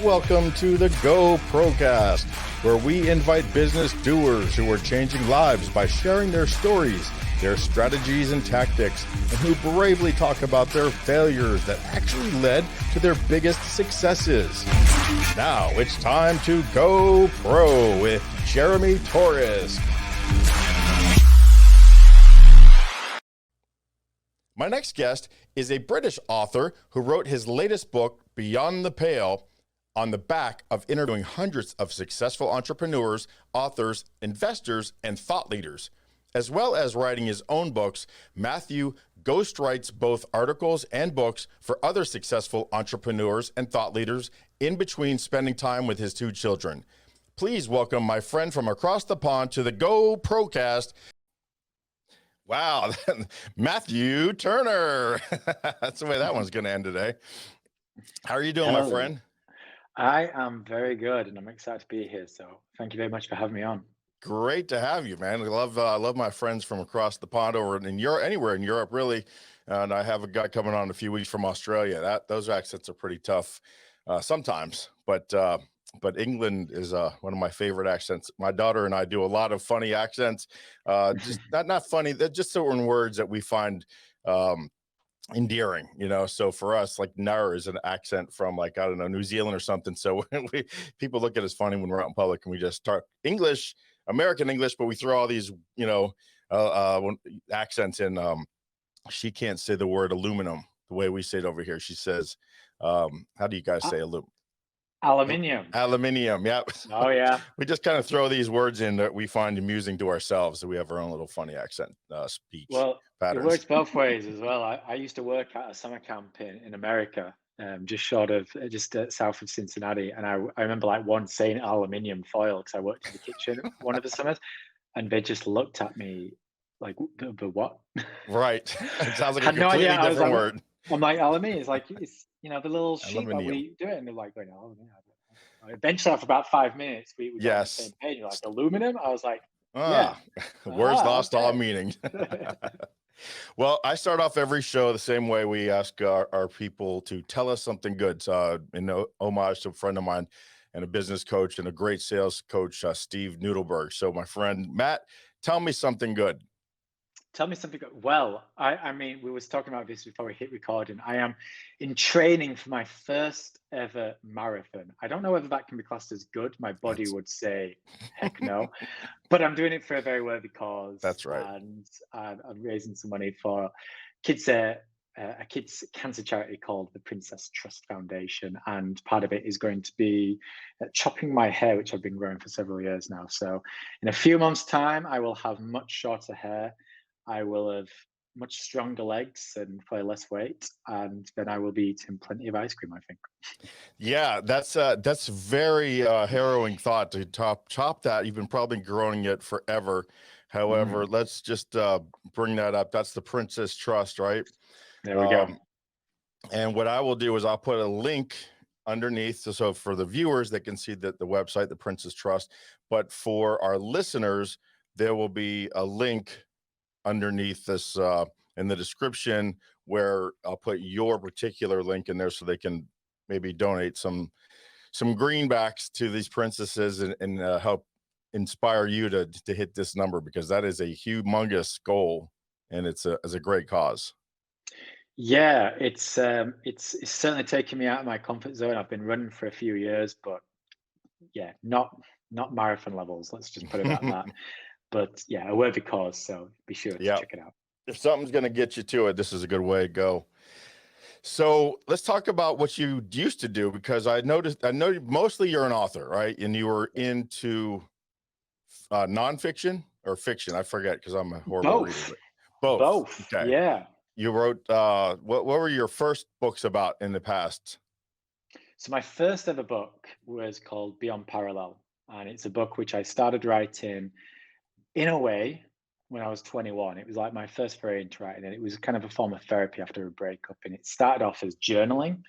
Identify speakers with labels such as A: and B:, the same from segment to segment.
A: Welcome to the GOPROcast, where we invite business doers who are changing lives by sharing their stories, their strategies and tactics, and who bravely talk about their failures that actually led to their biggest successes. Now it's time to Go Pro with Jeremy Torisk. My next guest is a British author who wrote his latest book, Beyond the Pale, on the back of interviewing hundreds of successful entrepreneurs, authors, investors, and thought leaders. As well as writing his own books, Matthew ghostwrites both articles and books for other successful entrepreneurs and thought leaders in between spending time with his two children. Please welcome my friend from across the pond to the GOPROcast. Wow, Matthew Turner. That's the way that one's going to end today. How are you doing, my friend?
B: I am very good, and I'm excited to be here. So thank you very much for having me on.
A: Great to have you, man. I love my friends from across the pond over in Europe, anywhere in Europe, really. And I have a guy coming on in a few weeks from Australia. Those accents are pretty tough sometimes, but England is one of my favorite accents. My daughter and I do a lot of funny accents, just not funny. They're just certain words that we find endearing, so for us, like nar is an accent from, like, I don't know, New Zealand or something. So people look at us funny when we're out in public and we just talk English, American English, but we throw all these accents in. She can't say the word aluminum the way we say it over here. She says, how do you guys say
B: Aluminium.
A: Aluminium, yeah.
B: Oh, yeah.
A: We just kind of throw these words in that we find amusing to ourselves, so we have our own little funny accent speech.
B: Well,
A: patterns.
B: It works both ways as well. I used to work at a summer camp in America, just south of Cincinnati, and I remember like once saying aluminium foil because I worked in the kitchen one of the summers, and they just looked at me like, the what?
A: Right. It sounds like a
B: Had no
A: completely
B: idea.
A: different word.
B: I'm like, aluminium is like, it's the little sheet that
A: Aluminium.
B: we do it, and they're like, going, aluminium. Eventually, after about 5 minutes, we got on the same page. You're like, aluminum? I was like, yeah.
A: Words lost
B: okay.
A: all meaning. Well, I start off every show the same way. We ask our people to tell us something good, in homage to a friend of mine and a business coach and a great sales coach, Steve Noodleberg. So my friend Matt, tell me something good.
B: Tell me something good. Well, I mean, we was talking about this before we hit recording. I am in training for my first ever marathon. I don't know whether that can be classed as good. My body would say, heck no. But I'm doing it for a very worthy cause.
A: That's right.
B: And I'm raising some money for kids, a kids cancer charity called the Princess Trust Foundation. And part of it is going to be chopping my hair, which I've been growing for several years now. So in a few months' time, I will have much shorter hair. I will have much stronger legs and probably less weight, and then I will be eating plenty of ice cream, I think.
A: Yeah, that's very harrowing thought to chop that. You've been probably growing it forever. However, let's just bring that up. That's the Princess Trust, right?
B: There we go.
A: And what I will do is I'll put a link underneath, so for the viewers that can see the website, the Princess Trust, but for our listeners, there will be a link underneath this in the description where I'll put your particular link in there so they can maybe donate some greenbacks to these princesses and help inspire you to hit this number, because that is a humongous goal and it's a great cause.
B: Yeah, it's certainly taken me out of my comfort zone. I've been running for a few years, but yeah, not marathon levels. Let's just put it at that. But yeah, a worthy cause, so be sure to check it out.
A: If something's going to get you to it, this is a good way to go. So let's talk about what you used to do, because I know mostly you're an author, right? And you were into nonfiction or fiction. I forget because I'm a horrible reader. Both. Okay.
B: Yeah.
A: You wrote, what were your first books about in the past?
B: So my first ever book was called Beyond Parallel. And it's a book which I started writing in a way when I was 21. It was like my first foray into writing, and it was kind of a form of therapy after a breakup. And it started off as journaling,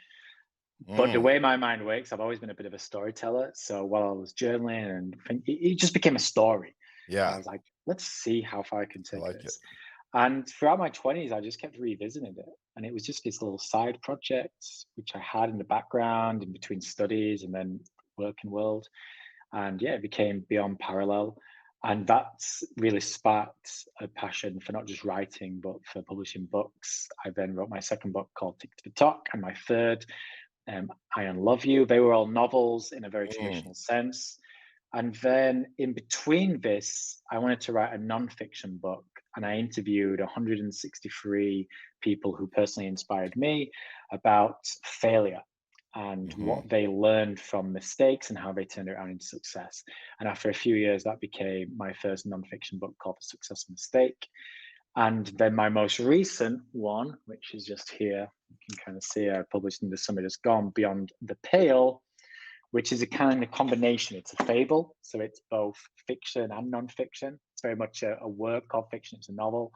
B: but the way my mind works, I've always been a bit of a storyteller. So while I was journaling, it just became a story.
A: Yeah.
B: And I was like, let's see how far I can take this. And throughout my 20s, I just kept revisiting it. And it was just this little side project, which I had in the background in between studies and then working world. And yeah, it became beyond parallel. And that's really sparked a passion for not just writing, but for publishing books. I then wrote my second book called Tick to the Talk, and my third, I and Love You. They were all novels in a very
A: Mm.
B: traditional sense. And then in between this, I wanted to write a nonfiction book. And I interviewed 163 people who personally inspired me about failure and
A: Hmm.
B: what they learned from mistakes and how they turned it around into success. And after a few years, that became my first nonfiction book called The Success Mistake. And then my most recent one, which is just here, you can kind of see I published in the summer just gone, Beyond the Pale, which is a kind of combination. It's a fable, so it's both fiction and nonfiction. It's very much a work of fiction. It's a novel,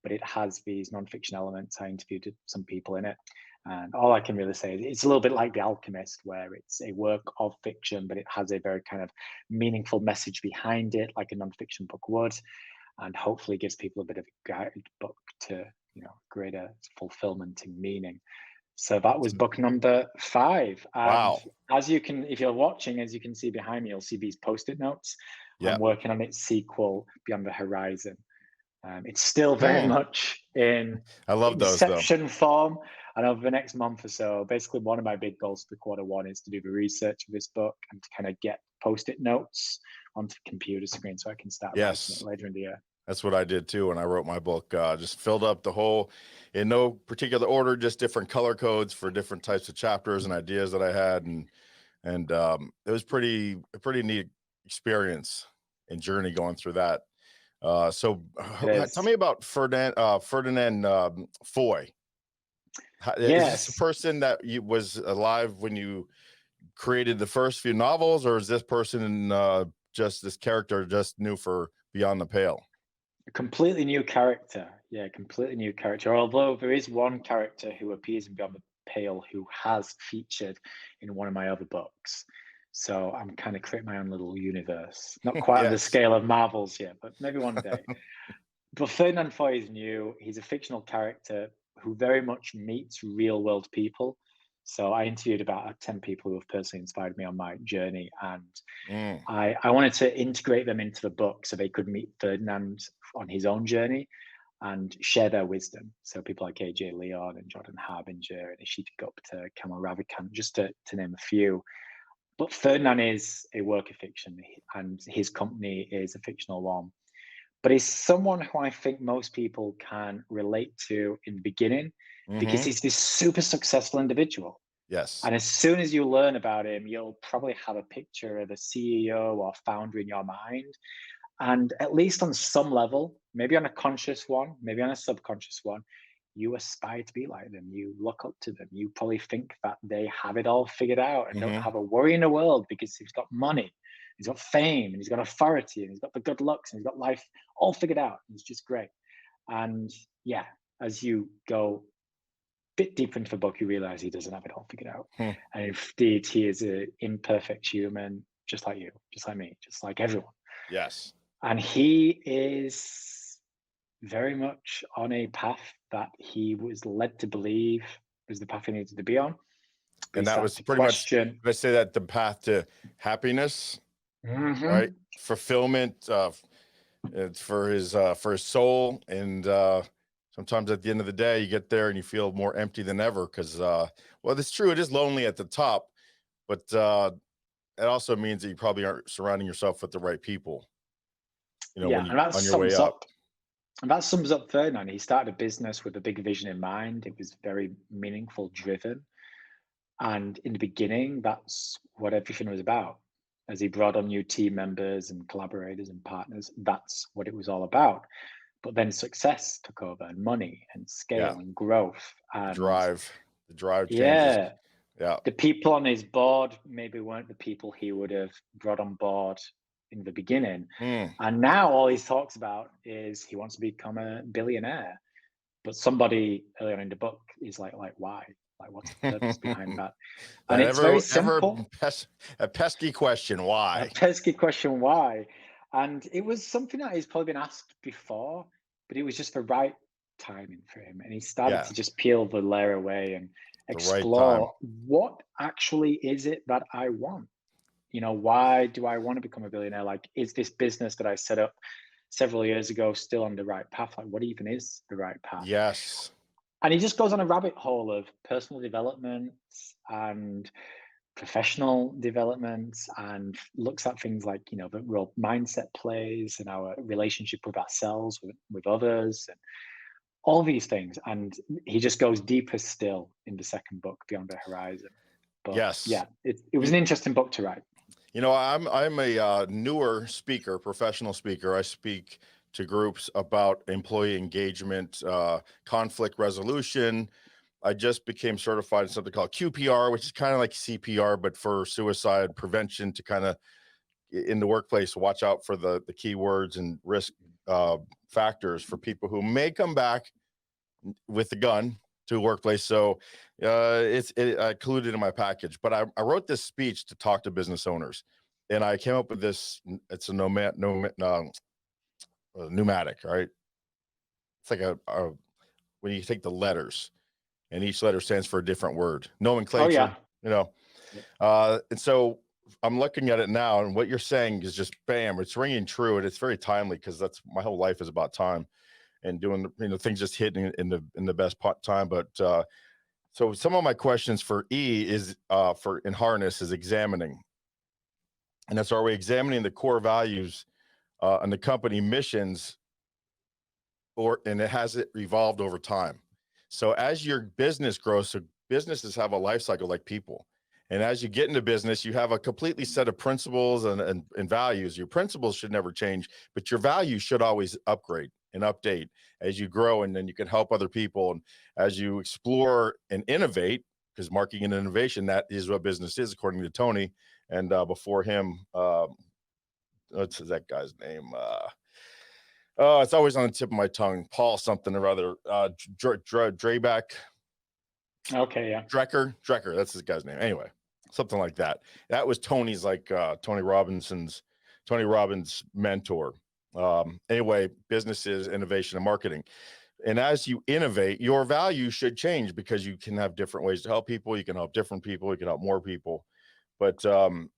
B: but it has these nonfiction elements. I interviewed some people in it. And all I can really say is it's a little bit like The Alchemist, where it's a work of fiction, but it has a very kind of meaningful message behind it, like a nonfiction book would, and hopefully gives people a bit of a guidebook to, greater fulfillment and meaning. So that was book number 5. And
A: Wow.
B: as you can, if you're watching, as you can see behind me, you'll see these post-it notes.
A: Yeah.
B: I'm working on its sequel, Beyond the Horizon. It's still very
A: Hmm.
B: much in
A: I love those though.
B: inception form. And over the next month or so, basically one of my big goals for quarter one is to do the research of this book and to kind of get post-it notes onto the computer screen so I can start writing it
A: Yes.
B: later in the year.
A: That's what I did too when I wrote my book. Just filled up the whole in no particular order, just different color codes for different types of chapters and ideas that I had, and it was a pretty neat experience and journey going through that. So
B: It
A: tell
B: is.
A: me about Ferdinand Foy. Is this a
B: Yes.
A: person that was alive when you created the first few novels, or is this person just this character just new for Beyond the Pale?
B: A completely new character. Yeah, completely new character. Although there is one character who appears in Beyond the Pale who has featured in one of my other books. So I'm kind of creating my own little universe. Not quite on the
A: Yes.
B: scale of Marvel's yet, but maybe one day. But Ferdinand Foy is new. He's a fictional character who very much meets real world people. So I interviewed about 10 people who have personally inspired me on my journey, and
A: Mm.
B: I wanted to integrate them into the book so they could meet Ferdinand on his own journey and share their wisdom. So people like AJ Leon and Jordan Harbinger and Ishita Gupta, Kamal Ravikant, just to name a few. But Ferdinand is a work of fiction and his company is a fictional one. But he's someone who I think most people can relate to in the beginning because
A: Hmm.
B: he's this super successful individual.
A: Yes.
B: And as soon as you learn about him, you'll probably have a picture of a CEO or founder in your mind. And at least on some level, maybe on a conscious one, maybe on a subconscious one, you aspire to be like them. You look up to them. You probably think that they have it all figured out and don't
A: Hmm.
B: have a worry in the world because he's got money, he's got fame, and he's got authority, and he's got the good looks, and he's got life all figured out. It's just great. And yeah, as you go bit deeper into the book, you realize he doesn't have it all figured out.
A: Hmm.
B: And indeed, he is an imperfect human, just like you, just like me, just like everyone.
A: Yes.
B: And he is very much on a path that he was led to believe was the path he needed to be on. But he
A: And that
B: started
A: was
B: to
A: pretty much,
B: question.
A: let's say that the path to happiness, right?
B: Mhm.
A: Fulfillment, it's for his soul. And sometimes at the end of the day, you get there and you feel more empty than ever because, well, it's true. It is lonely at the top, but it also means that you probably aren't surrounding yourself with the right people,
B: Yeah,
A: when you
B: and that
A: on your way
B: sums
A: up.
B: up. And that sums up Ferdinand. He started a business with a big vision in mind. It was very meaningful, driven. And in the beginning, that's what everything was about. As he brought on new team members and collaborators and partners, that's what it was all about. But then success took over, and money and
A: Yeah.
B: scale and growth.
A: The
B: And
A: drive, the drive changes.
B: yeah,
A: Yeah.
B: the people on his board maybe weren't the people he would have brought on board in the beginning.
A: Mm.
B: And now all he talks about is he wants to become a billionaire. But somebody early on in the book is like why? Like, what's the purpose behind that? And
A: That
B: it's very
A: ever
B: simple.
A: a pesky question.
B: A
A: Why?
B: pesky question, why? And it was something that he's probably been asked before. but it was just the right timing for him. And he started
A: Yeah,
B: to just peel the layer away and
A: the right time.
B: explore, what actually is it that I want? Why do I want to become a billionaire? Like, is this business that I set up several years ago still on the right path? Like, what even is the right path?
A: Yes.
B: And he just goes on a rabbit hole of personal development and professional development, and looks at things like, the role mindset plays and our relationship with ourselves, with others, and all these things. And he just goes deeper still in the second book, Beyond the Horizon. But
A: Yes.
B: yeah, it was
A: You,
B: an interesting book to write.
A: I'm a newer speaker, professional speaker. I speak to groups about employee engagement, conflict resolution. I just became certified in something called QPR, which is kind of like CPR, but for suicide prevention, to kind of in the workplace watch out for the keywords and risk uh, factors for people who may come back with the gun to a workplace. So I included in my package, but I wrote this speech to talk to business owners, and I came up with this. It's a pneumatic, right? It's like a when you take the letters, and each letter stands for a different word,
B: Oh
A: nomenclature,
B: yeah.
A: you know.
B: Yep.
A: And so I'm looking at it now, and what you're saying is just bam, it's ringing true, and it's very timely because that's my whole life is about time and doing things just hitting in the best time. But so some of my questions for E is for in harness is examining, and that's, are we examining the core values and the company missions, and it has it evolved over time. So as your business grows, so businesses have a life cycle like people. And as you get into business, you have a completely set of principles and values. Your principles should never change, but your values should always upgrade and update as you grow. And then you can help other people. And as you explore and innovate, because marketing and innovation, that is what business is, according to Tony. And before him, what's that guy's name? Oh, it's always on the tip of my tongue. Paul something or other. Dreback,
B: Okay. Yeah.
A: Drecker. That's his guy's name. Anyway, something like that. That was Tony's, like Tony Robbins' mentor. Anyway, businesses, innovation, and marketing. And as you innovate, your value should change because you can have different ways to help people. You can help different people. You can help more people. But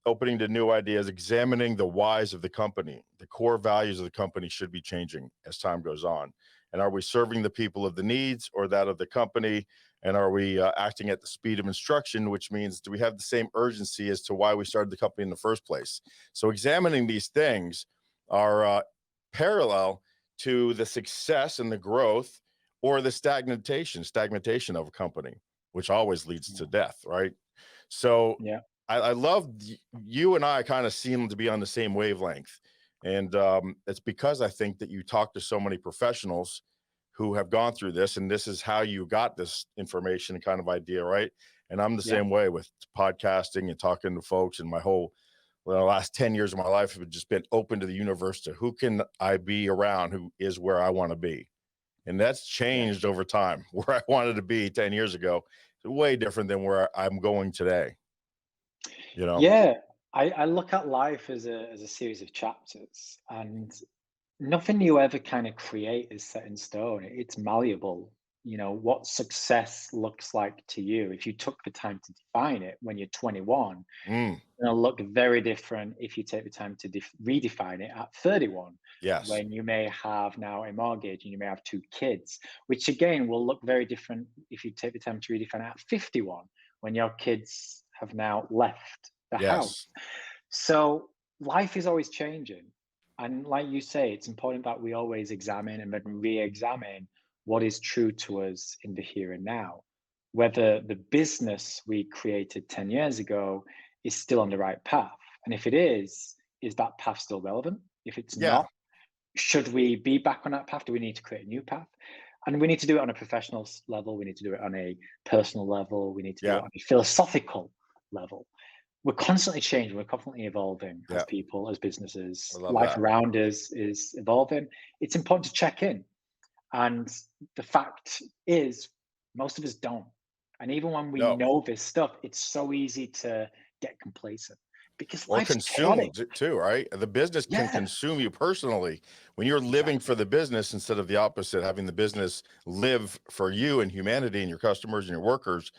A: opening to new ideas, examining the whys of the company, the core values of the company should be changing as time goes on. And are we serving the people of the needs or that of the company? And are we acting at the speed of instruction, which means do we have the same urgency as to why we started the company in the first place? So examining these things are parallel to the success and the growth or the stagnation of a company, which always leads to death, right? So
B: Yeah.
A: I love you and I kind of seem to be on the same wavelength. And it's because I think that you talk to so many professionals who have gone through this, and this is how you got this information kind of idea, right? And I'm the
B: Yeah.
A: same way with podcasting and talking to folks, and my whole the last 10 years of my life have just been open to the universe, to who can I be around who is where I want to be. And that's
B: Yeah.
A: changed over time. Where I wanted to be 10 years ago is way different than where I'm going today, you know?
B: Yeah. I look at life as a series of chapters, and nothing you ever kind of create is set in stone. It's malleable. What success looks like to you, if you took the time to define it when you're 21,
A: Mm,
B: it'll look very different if you take the time to redefine it at 31,
A: yes.
B: when you may have now a mortgage and you may have two kids, which again will look very different if you take the time to redefine it at 51, when your kids have now left the house.
A: Yes.
B: So life is always changing. And like you say, it's important that we always examine and then re-examine what is true to us in the here and now. Whether the business we created 10 years ago is still on the right path. And if it is that path still relevant? If it's
A: Yeah.
B: not, should we be back on that path? Do we need to create a new path? And we need to do it on a professional level. We need to do it on a personal level. We need to do it
A: Yeah.
B: on a philosophical level. We're constantly changing. We're constantly evolving as
A: Yeah.
B: people, as businesses.
A: I love
B: Life
A: that.
B: around us is evolving. It's important to check in. And the fact is, most of us don't. And even when we
A: No.
B: know this stuff, it's so easy to get complacent. because
A: Or
B: life's chaotic.
A: consumed too, right? The business can
B: Yeah,
A: consume you personally when you're living
B: exactly.
A: for the business instead of the opposite, having the business live for you and humanity and your customers and your workers.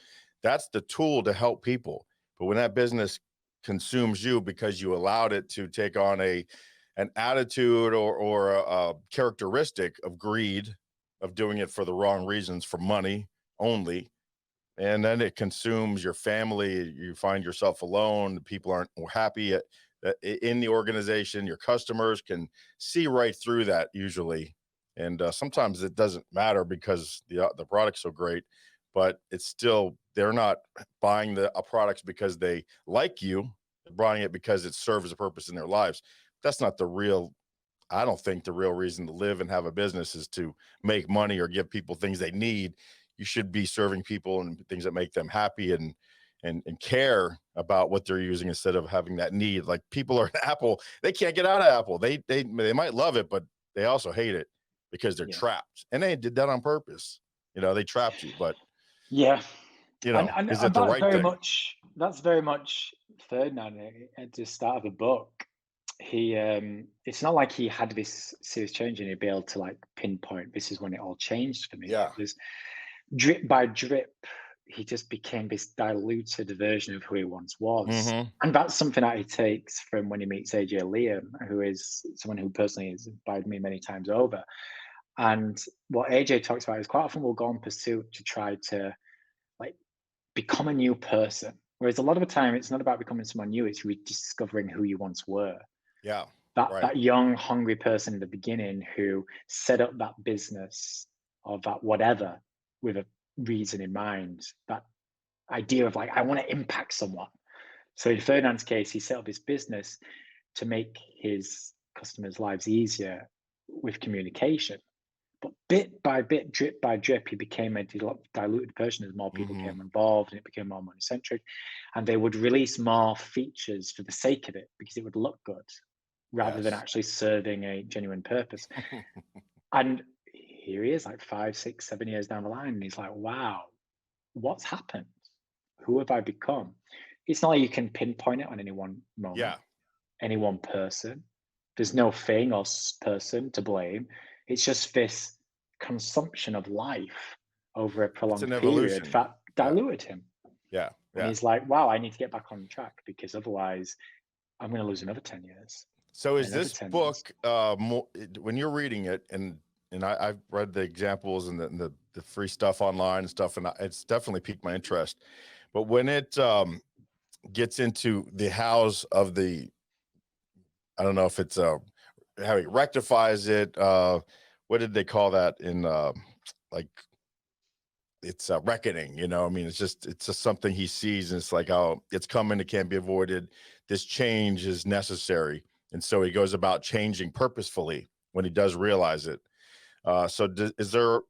A: That's the tool to help people. But when that business consumes you because you allowed it to take on an attitude or a characteristic of greed, of doing it for the wrong reasons, for money only, and then it consumes your family. You find yourself alone. People aren't happy in the organization. Your customers can see right through that usually, and sometimes it doesn't matter because the product's so great, but it's still they're not buying the products because they like you. They're buying it because it serves a purpose in their lives. That's not the real. I don't think the real reason to live and have a business is to make money or give people things they need. You should be serving people and things that make them happy and care about what they're using instead of having that need. Like people are in Apple, they can't get out of Apple. They might love it, but they also hate it because they're
B: Yeah,
A: trapped. And they did that on purpose. They trapped you, but
B: yeah, and
A: is
B: and
A: it the right thing?
B: that's very much Ferdinand at the start of the book. He it's not like he had this serious change and he'd be able to like pinpoint this is when it all changed for me. It
A: Yeah.
B: was drip by drip. He just became this diluted version of who he once was.
A: Mm-hmm.
B: And that's something that he takes from when he meets AJ Liam, who is someone who personally has inspired me many times over. And what AJ talks about is quite often we'll go on pursuit to try to like become a new person. Whereas a lot of the time it's not about becoming someone new, it's rediscovering who you once were.
A: Yeah.
B: that
A: Right.
B: that young hungry person in the beginning who set up that business or that whatever with a reason in mind, that idea of like I want to impact someone. So in Ferdinand's case, he set up his business to make his customers lives easier with communication, but bit by bit, drip by drip, he became a diluted version as more people
A: Mm-hmm.
B: came involved and it became more money centric, and they would release more features for the sake of it because it would look good rather than
A: Yes.
B: actually serving a genuine purpose. And here he is, like 5, 6, 7 years down the line, and he's like, wow, what's happened? Who have I become? It's not like you can pinpoint it on any one moment,
A: Yeah.
B: any one person. There's no thing or person to blame. It's just this consumption of life over a
A: It's an
B: prolonged period
A: evolution.
B: that
A: Yeah.
B: diluted him.
A: Yeah.
B: And
A: Yeah.
B: he's like, wow, I need to get back on track because otherwise I'm going to lose another 10 years
A: So
B: and
A: is
B: another
A: this
B: 10 years.
A: book more when you're reading it, and I've read the examples and the free stuff online and stuff, and it's definitely piqued my interest. But when it gets into the hows of I don't know if it's how he rectifies it. What did they call that in like it's a reckoning, I mean, it's just something he sees, and it's like, oh, it's coming, it can't be avoided, this change is necessary, and so he goes about changing purposefully when he does realize it. Is there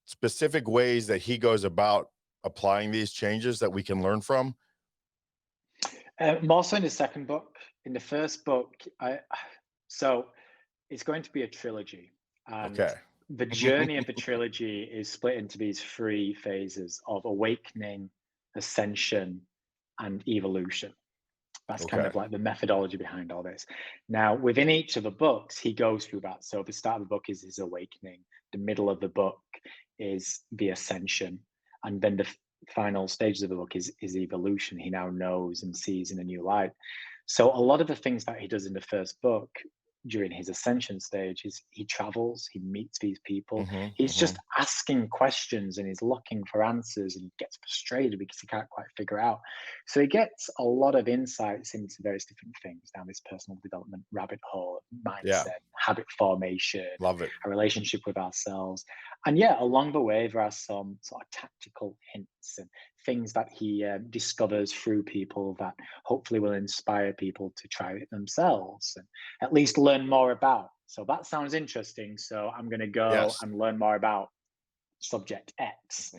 A: specific ways that he goes about applying these changes that we can learn from?
B: More so in the second book. In the first book, so it's going to be a trilogy, and
A: Okay.
B: the journey of the trilogy is split into these three phases of awakening, ascension, and evolution. That's kind
A: Okay.
B: of like the methodology behind all this. Now, within each of the books, he goes through that. So the start of the book is his awakening, the middle of the book is the ascension, and then the final stages of the book is evolution. He now knows and sees in a new light. So a lot of the things that he does in the first book during his ascension stage is he travels, he meets these people,
A: Hmm.
B: he's
A: Hmm.
B: just asking questions and he's looking for answers and he gets frustrated because he can't quite figure out. So he gets a lot of insights into various different things down this personal development rabbit hole,
A: Yeah.
B: mindset, habit formation,
A: Love it.
B: a relationship with ourselves. And yeah, along the way, there are some sort of tactical hints and things that he discovers through people that hopefully will inspire people to try it themselves and at least learn more about. So that sounds interesting. So I'm going to go
A: Yes.
B: and learn more about subject X.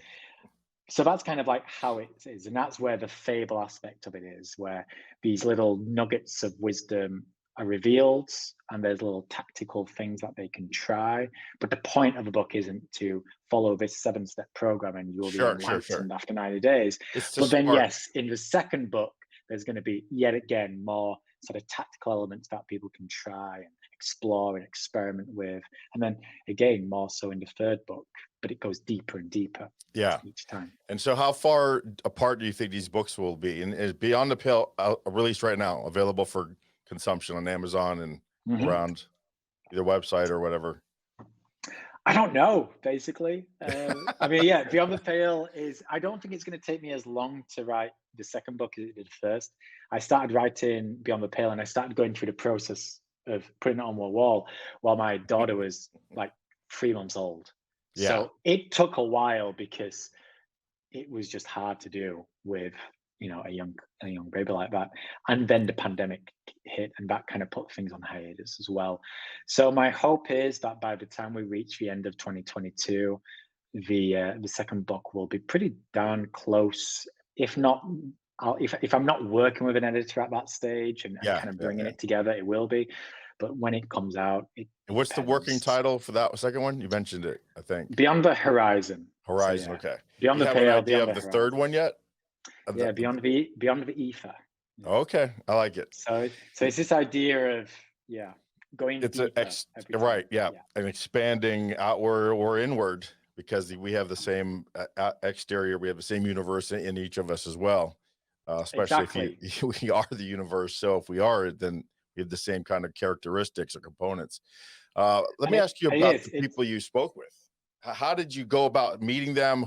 B: So that's kind of like how it is. And that's where the fable aspect of it is, where these little nuggets of wisdom are revealed and there's little tactical things that they can try. But the point of the book isn't to follow this 7-step program and you'll be
A: Sure. Sure. Sure.
B: enlightened after 90 days.
A: It's to
B: But then,
A: spark.
B: yes, in the second book, there's going to be yet again more sort of tactical elements that people can try and explore and experiment with. And then again, more so in the third book, but it goes deeper and deeper each time.
A: And so how far apart do you think these books will be? And is Beyond the Pale released right now, available for consumption on Amazon and around either website or whatever?
B: I don't know, basically. I mean, yeah, Beyond the Pale I don't think it's going to take me as long to write the second book as it did first. I started writing Beyond the Pale and I started going through the process of putting it on my wall while my daughter was like 3 months old.
A: Yeah.
B: So it took a while because it was just hard to do with, a young baby like that. And then the pandemic hit and that kind of put things on hiatus as well. So my hope is that by the time we reach the end of 2022, the second book will be pretty darn close. If not, if I'm not working with an editor at that stage and kind of bringing it together, it will be. But when it comes out,
A: and what's the working title for that second one? You mentioned it, I think.
B: Beyond the Horizon.
A: Horizon, okay.
B: Beyond the Pale.
A: Do you have an idea of the third one yet?
B: Beyond the Ether.
A: Okay, I like it.
B: So it's this idea of going.
A: It's
B: right,
A: and expanding outward or inward, because we have the same exterior, we have the same universe in each of us as well. Especially if we are the universe. So if we are, then we have the same kind of characteristics or components. Let me ask you about the people you spoke with. How did you go about meeting them?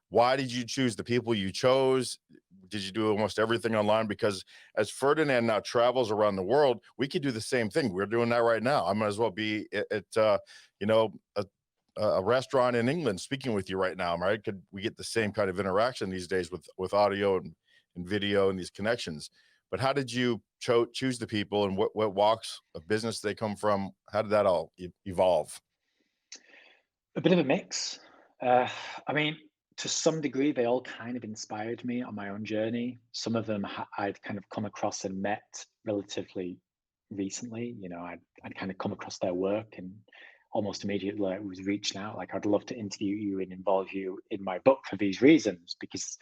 A: Why did you choose the people you chose? Did you do almost everything online? Because as Ferdinand now travels around the world, we could do the same thing. We're doing that right now. I might as well be at a restaurant in England speaking with you right now, right? Could we get the same kind of interaction these days with audio and video and these connections? But how did you choose the people, and what walks of business they come from? How did that all evolve?
B: A bit of a mix. I mean, to some degree, they all kind of inspired me on my own journey. Some of them I'd kind of come across and met relatively recently. I'd kind of come across their work and almost immediately I was reaching out. Like, I'd love to interview you and involve you in my book for these reasons, because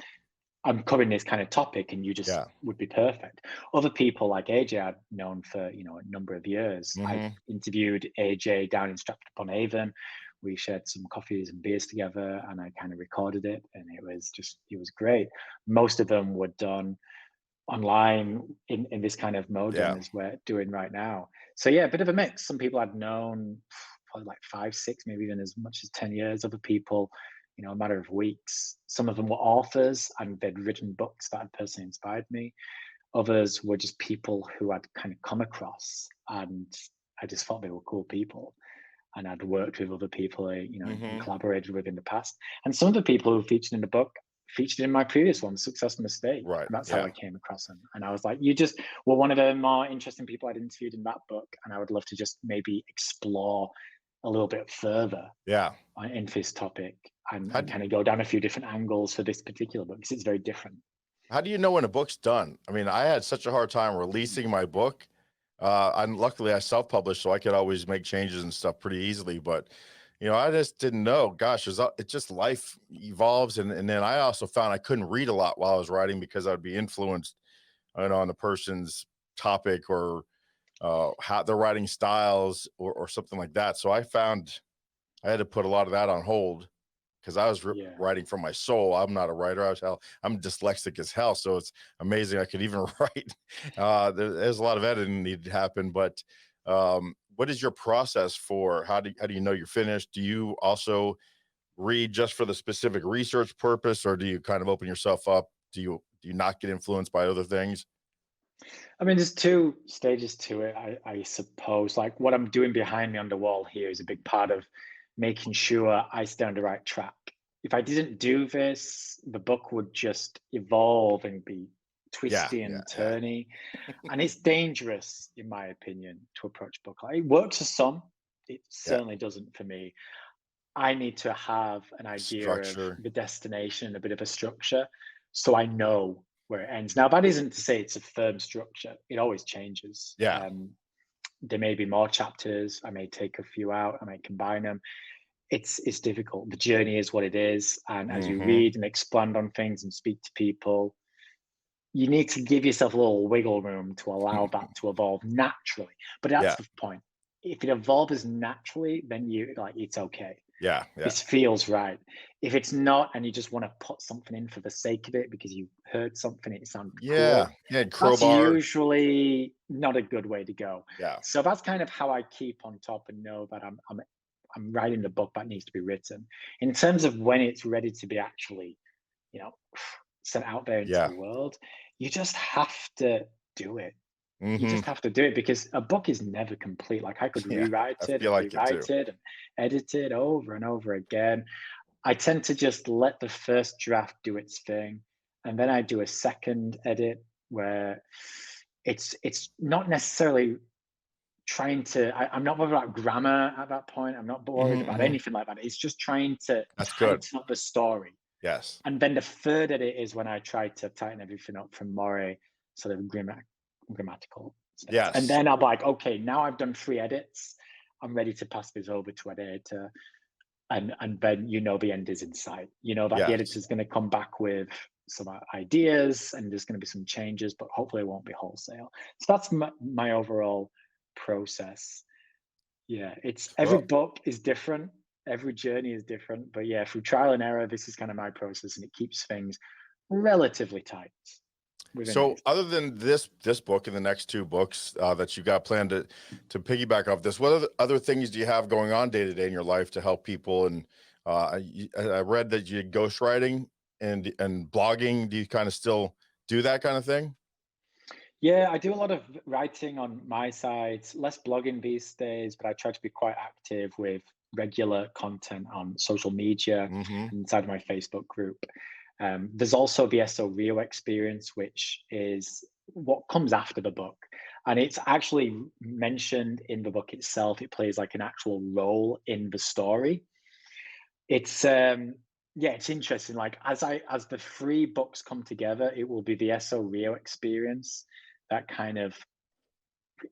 B: I'm covering this kind of topic and you just would be perfect. Other people like AJ I'd known for, a number of years. I've interviewed AJ down in Stratford-upon-Avon. We shared some coffees and beers together and I kind of recorded it, and it was great. Most of them were done online in this kind of mode as we're doing right now. So a bit of a mix. Some people I'd known probably like 5, 6, maybe even as much as 10 years. Other people, a matter of weeks. Some of them were authors and they'd written books that had personally inspired me. Others were just people who I'd kind of come across and I just thought they were cool people. And I'd worked with other people, and collaborated with in the past. And some of the people who featured in the book featured in my previous one, Success Mistake.
A: Right.
B: And that's how I came across them. And I was like, you just were one of the more interesting people I'd interviewed in that book. And I would love to just maybe explore a little bit further into this topic and kind of go down a few different angles for this particular book, because it's very different.
A: How do you know when a book's done? I mean, I had such a hard time releasing my book. And luckily I self-published, so I could always make changes and stuff pretty easily. But, I just didn't know. Gosh, it's just life evolves. And then I also found I couldn't read a lot while I was writing because I would be influenced, on the person's topic or how their writing styles or something like that. So I found I had to put a lot of that on hold because I was writing from my soul. I'm not a writer. I'm dyslexic as hell. So it's amazing I could even write. There's a lot of editing needed to happen. But what is your process for how do you know you're finished? Do you also read just for the specific research purpose, or do you kind of open yourself up? Do you not get influenced by other things?
B: I mean, there's 2 stages to it, I suppose. Like, what I'm doing behind me on the wall here is a big part of making sure I stay on the right track. If I didn't do this, the book would just evolve and be twisty and turny. And it's dangerous, in my opinion, to approach book. It works for some. It certainly doesn't for me. I need to have an idea of the destination and a bit of a structure so I know where it ends. Now, that isn't to say it's a firm structure. It always changes. There may be more chapters. I may take a few out. I may combine them. It's difficult. The journey is what it is. And as you read and expand on things and speak to people, you need to give yourself a little wiggle room to allow that to evolve naturally. But that's
A: Yeah.
B: the point. If it evolves naturally, then you like it's okay.
A: Yeah. Yeah.
B: This feels right. If it's not, and you just want to put something in for the sake of it because you heard something, it sounded
A: Yeah.
B: cool,
A: Yeah.
B: that's
A: Crowbar.
B: usually not a good way to go.
A: Yeah.
B: So that's kind of how I keep on top and know that I'm writing the book that needs to be written. In terms of when it's ready to be actually, you know, sent out there into
A: Yeah.
B: the world, you just have to do it. You
A: Hmm.
B: just have to do it because a book is never complete. Like I could
A: Yeah. I
B: rewrite it
A: feel
B: and
A: like it too.
B: rewrite it and edit it over and over again. I tend to just let the first draft do its thing, and then I do a second edit where it's not necessarily trying to. I'm not worried about grammar at that point. I'm not worried about
A: Hmm.
B: anything like that. It's just trying to
A: That's good.
B: tighten up the story.
A: Yes.
B: And then the third edit is when I try to tighten everything up from more sort of grammatical sense. And
A: Yes.
B: then I'm like, okay, now I've done 3 edits. I'm ready to pass this over to an editor. And then you know the end is in sight. You know that the
A: Yes.
B: editor's going to come back with some ideas and there's going to be some changes, but hopefully it won't be wholesale. So that's my overall process. Yeah, it's every
A: Well,
B: book is different, every journey is different, but yeah, through trial and error, this is kind of my process, and it keeps things relatively tight within
A: so
B: reason.
A: other than this book and the next two books that you got planned to piggyback off this, what other things do you have going on day to day in your life to help people? And I read that you did ghostwriting and blogging. Do you kind of still do that kind of thing?
B: Yeah, I do a lot of writing on my side, less blogging these days, but I try to be quite active with regular content on social media
A: Hmm.
B: and inside my Facebook group. There's also the SO Rio experience, which is what comes after the book. And it's actually mentioned in the book itself. It plays like an actual role in the story. It's yeah, it's interesting. Like as the 3 books come together, it will be the SO Rio experience that kind of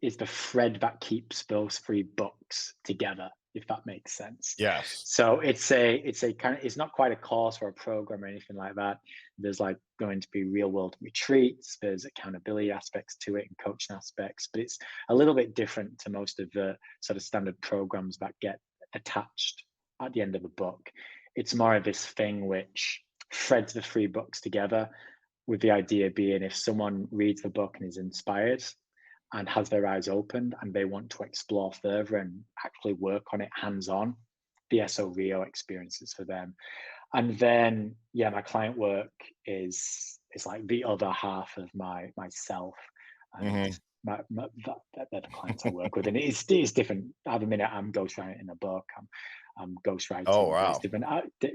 B: is the thread that keeps those 3 books together, if that makes sense.
A: Yes.
B: So it's a kind of it's not quite a course or a program or anything like that. There's like going to be real world retreats, there's accountability aspects to it and coaching aspects, but it's a little bit different to most of the sort of standard programs that get attached at the end of a book. It's more of this thing which threads the 3 books together, with the idea being if someone reads the book and is inspired and has their eyes opened and they want to explore further and actually work on it hands on, the SO Rio experiences for them. And then, yeah, my client work is like the other half of myself and
A: Hmm.
B: they're the clients I work with, and it's different. At the minute, I'm ghostwriting a book. I'm
A: Oh,
B: ghostwriting various
A: wow.
B: different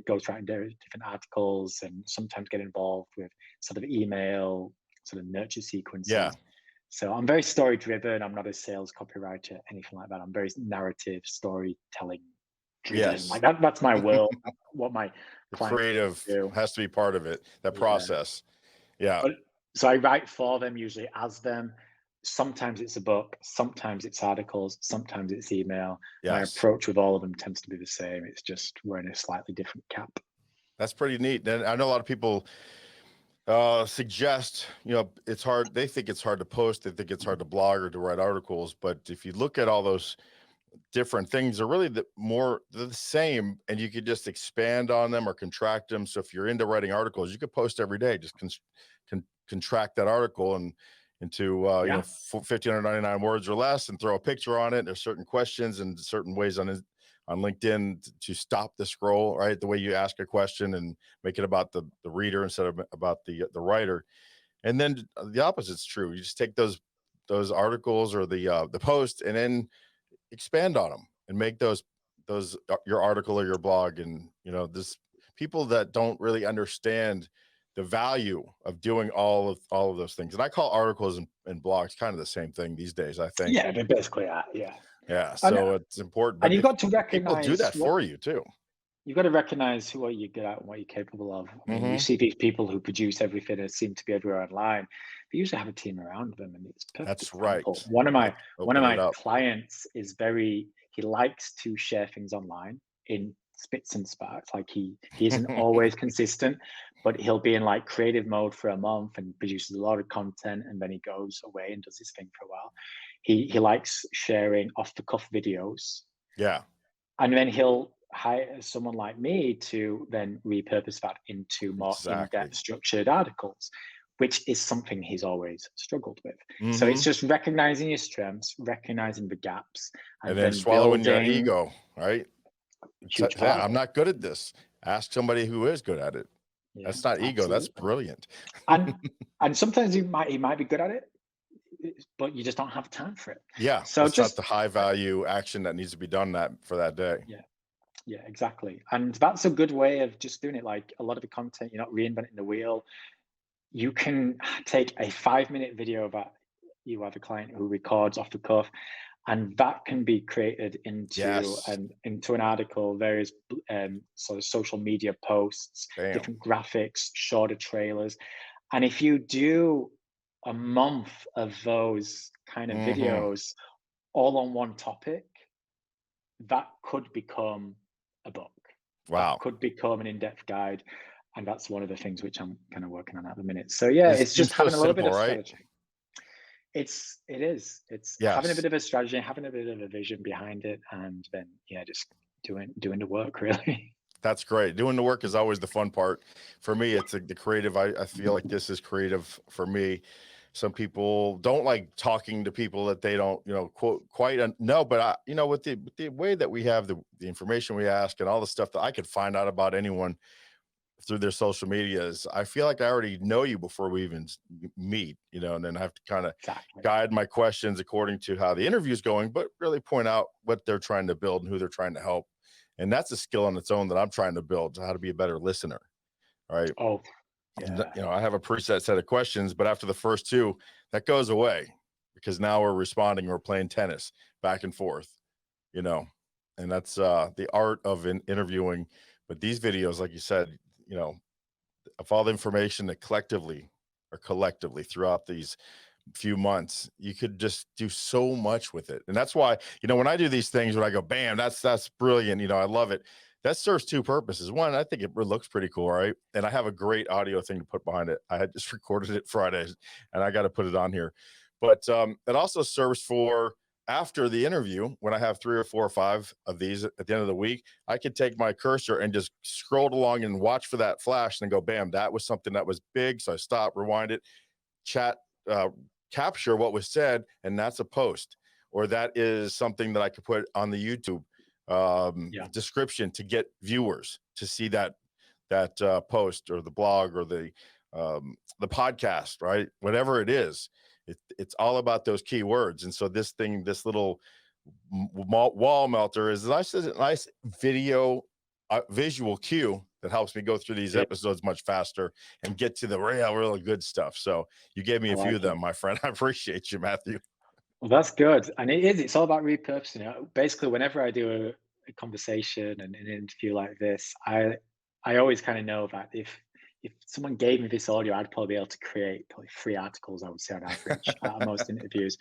B: ghostwriting different articles, and sometimes get involved with sort of email sort of nurture
A: Yeah.
B: sequences. So I'm very story driven. I'm not a sales copywriter, anything like that. I'm very narrative storytelling driven.
A: Yes.
B: Like that's my world. What my
A: The
B: clients want
A: creative
B: to do.
A: has to be part of it, that
B: Yeah.
A: process. Yeah.
B: But so I write for them, usually as them. Sometimes it's a book, sometimes it's articles, sometimes it's email. My
A: Yes.
B: approach with all of them tends to be the same. It's just wearing a slightly different cap.
A: That's pretty neat. And I know a lot of people suggest, it's hard. They think it's hard to post. They think it's hard to blog or to write articles. But if you look at all those different things, they're really they're the same, and you could just expand on them or contract them. So if you're into writing articles, you could post every day. Just contract that article and into
B: Yeah.
A: 1,599 words or less, and throw a picture on it. There's certain questions and certain ways on LinkedIn to stop the scroll, right? The way you ask a question and make it about the reader instead of about the writer. And then the opposite's true. You just take those articles or the post and then expand on them and make those your article or your blog. And this people that don't really understand the value of doing all of those things. And I call articles and blogs kind of the same thing these days, I think.
B: Yeah, they basically are. Yeah.
A: Yeah,
B: And
A: so it's important.
B: and
A: But
B: you've
A: if
B: got to
A: people do
B: recognize
A: that
B: what
A: for you too.
B: you've got to recognize who are you good at and what you're capable of. I mean, you
A: Hmm.
B: see these people who produce everything and seem to be everywhere online. They usually have a team around them, and it's a perfect
A: That's right.
B: example. One of
A: Let's
B: my one of
A: open it
B: my
A: up.
B: clients is very he likes to share things online in spits and sparks. Like he isn't always consistent, but he'll be in like creative mode for a month and produces a lot of content, and then he goes away and does his thing for a while. He likes sharing off the cuff videos,
A: Yeah,
B: and then he'll hire someone like me to then repurpose that into more
A: exactly.
B: in-depth structured articles, which is something he's always struggled with. So it's
A: Hmm.
B: just recognizing your strengths, recognizing the gaps,
A: And
B: and
A: then
B: then
A: swallowing your
B: building
A: ego, right?
B: huge
A: Yeah,
B: part of
A: I'm
B: it.
A: not good at this. Ask somebody who is good at it.
B: Yeah,
A: That's not ego. That's
B: absolutely.
A: brilliant.
B: And and sometimes he might be good at it, but you just don't have time for it.
A: Yeah,
B: So
A: it's not
B: just
A: the high value action that needs to be done that for that day.
B: yeah, yeah, exactly. And that's a good way of just doing it. Like a lot of the content, you're not reinventing the wheel. You can take a 5-minute video that you have a client who records off the cuff, and that can be created
A: Yes.
B: into an article, various sort of social media posts,
A: Bam.
B: different graphics, shorter trailers. And if you do a month of those kind of
A: Hmm.
B: videos all on one topic, that could become a book. That
A: Wow.
B: could become an in-depth guide. And that's one of the things which I'm kind of working on at the minute. So yeah,
A: It
B: it's just
A: seems so
B: having a little bit
A: simple,
B: of
A: right?
B: strategy. It's having a
A: Yes.
B: bit of a strategy, having a bit of a vision behind it, and then yeah, just doing the work really.
A: That's great. Doing the work is always the fun part. For me, it's the creative. I feel like this is creative for me. Some people don't like talking to people that they don't, quote, quite know. But with the way that we have the information we ask and all the stuff that I could find out about anyone through their social medias, I feel like I already know you before we even meet, and then I have to kind of
B: Exactly.
A: guide my questions according to how the interview is going, but really point out what they're trying to build and who they're trying to help. And that's a skill on its own that I'm trying to build, how to be a better listener. Right.
B: Oh yeah.
A: I have a preset set of questions, but after the first two, that goes away because now we're responding, we're playing tennis back and forth, you know, and that's the art of interviewing. But these videos, like you said, you know, of all the information that collectively throughout these few months, you could just do so much with it. And that's why, when I do these things, when I go, bam, that's brilliant, I love it. That serves two purposes. One, I think it looks pretty cool, right? And I have a great audio thing to put behind it. I had just recorded it Friday and I got to put it on here. But it also serves for after the interview, when I have 3 or 4 or 5 of these at the end of the week, I could take my cursor and just scroll along and watch for that flash and go, bam, that was something that was big. So I stop, rewind it, chat, uh, capture what was said, and that's a post, or that is something that I could put on the YouTube
B: Yeah.
A: description to get viewers to see that post or the blog or the podcast, right? Whatever it is, it's all about those keywords. And so this little wall melter is a nice video visual cue that helps me go through these
B: Yeah.
A: episodes much faster and get to the real good stuff. So you gave me
B: I
A: a few of
B: like it.
A: them, my friend. I appreciate you, Matthew.
B: Well, that's good. And it's all about repurposing it. Basically, whenever I do a conversation and an interview like this, I always kind of know that if someone gave me this audio, I'd probably be able to create probably 3 articles, I would say, on average, at most interviews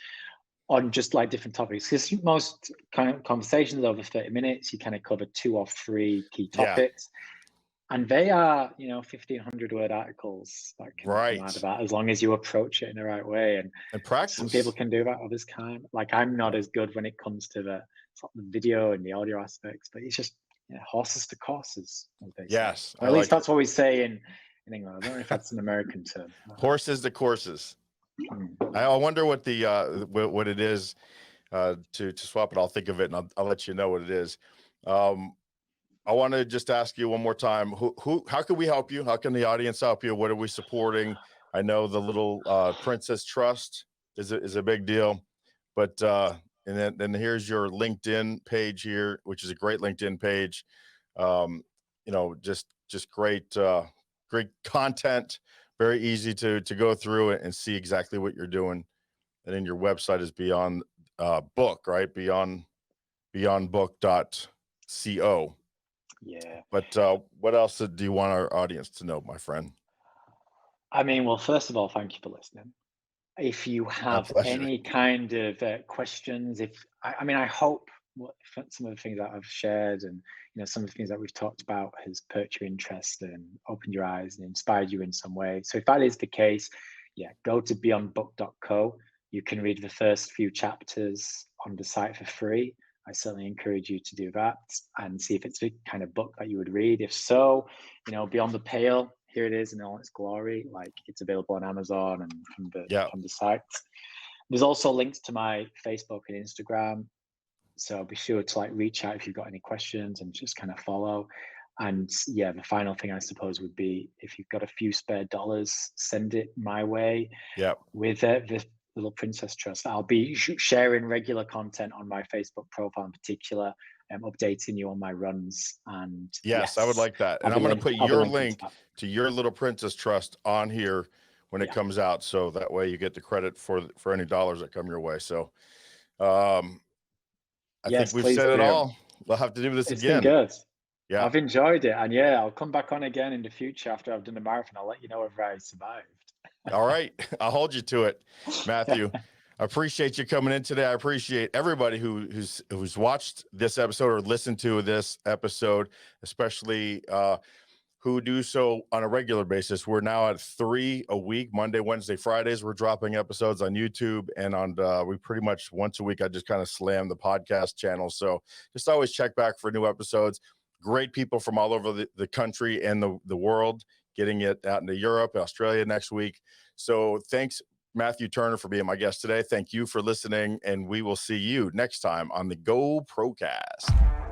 B: on just like different topics. Because most kind of conversations over 30 minutes, you kind of cover 2 or 3 key
A: Yeah,
B: topics. And they are, 1,500 word articles that can come out of
A: right.
B: that as long as you approach it in the right way. And
A: And
B: some people
A: practice.
B: can do that, others can't. Like I'm not
A: Yeah.
B: as good when it comes to the sort of the video and the audio aspects, but it's just horses to courses, as they say.
A: Yes,
B: Or
A: I
B: at least
A: like it.
B: that's what we say in England. I don't know if that's an American term.
A: Horses to courses.
B: Hmm.
A: I wonder what the what it is to swap it. I'll think of it and I'll let you know what it is. Um, I want to just ask you one more time, how can we help you? How can the audience help you? What are we supporting? I know the little Princess Trust is a big deal, but and then here's your LinkedIn page here, which is a great LinkedIn page. Um, just great content, very easy to go through it and see exactly what you're doing. And then your website is Beyond Book, right? Beyondbook.co.
B: Yeah.
A: But what else do you want our audience to know, my friend?
B: I mean, well, first of all, thank you for listening. If you
A: My
B: have
A: pleasure.
B: any kind of questions, I mean, I hope some of the things that I've shared, and some of the things that we've talked about has perked your interest and opened your eyes and inspired you in some way. So if that is the case, yeah, go to beyondbook.co. You can read the first few chapters on the site for free. I certainly encourage you to do that and see if it's the kind of book that you would read. If so, Beyond the Pale, here it is in all its glory. Like, it's available on Amazon and from the site. There's also links to my Facebook and Instagram. So be sure to reach out if you've got any questions and just kind of follow. And yeah, the final thing I suppose would be, if you've got a few spare dollars, send it my way.
A: Yeah.
B: With the Little Princess Trust, I'll be sharing regular content on my Facebook profile in particular. I'm updating you on my runs. And
A: yes, I would like that. And I'm going to put your link to your Little Princess Trust on here when it comes out, so that way you get the credit for any dollars that come your way. So I think we've said it all. We'll have to do this again.
B: It's been good.
A: Yeah,
B: I've enjoyed it. And yeah, I'll come back on again in the future after I've done the marathon. I'll let you know if I survived.
A: All right. I'll hold you to it, Matthew. I appreciate you coming in today. I appreciate everybody who's watched this episode or listened to this episode, especially who do so on a regular basis. We're now at 3 a week, Monday, Wednesday, Fridays. We're dropping episodes on YouTube, and we pretty much once a week, I just kind of slam the podcast channel. So just always check back for new episodes. Great people from all over the country and the world, getting it out into Europe, Australia next week. So thanks, Matthew Turner, for being my guest today. Thank you for listening, and we will see you next time on the GOPROcast.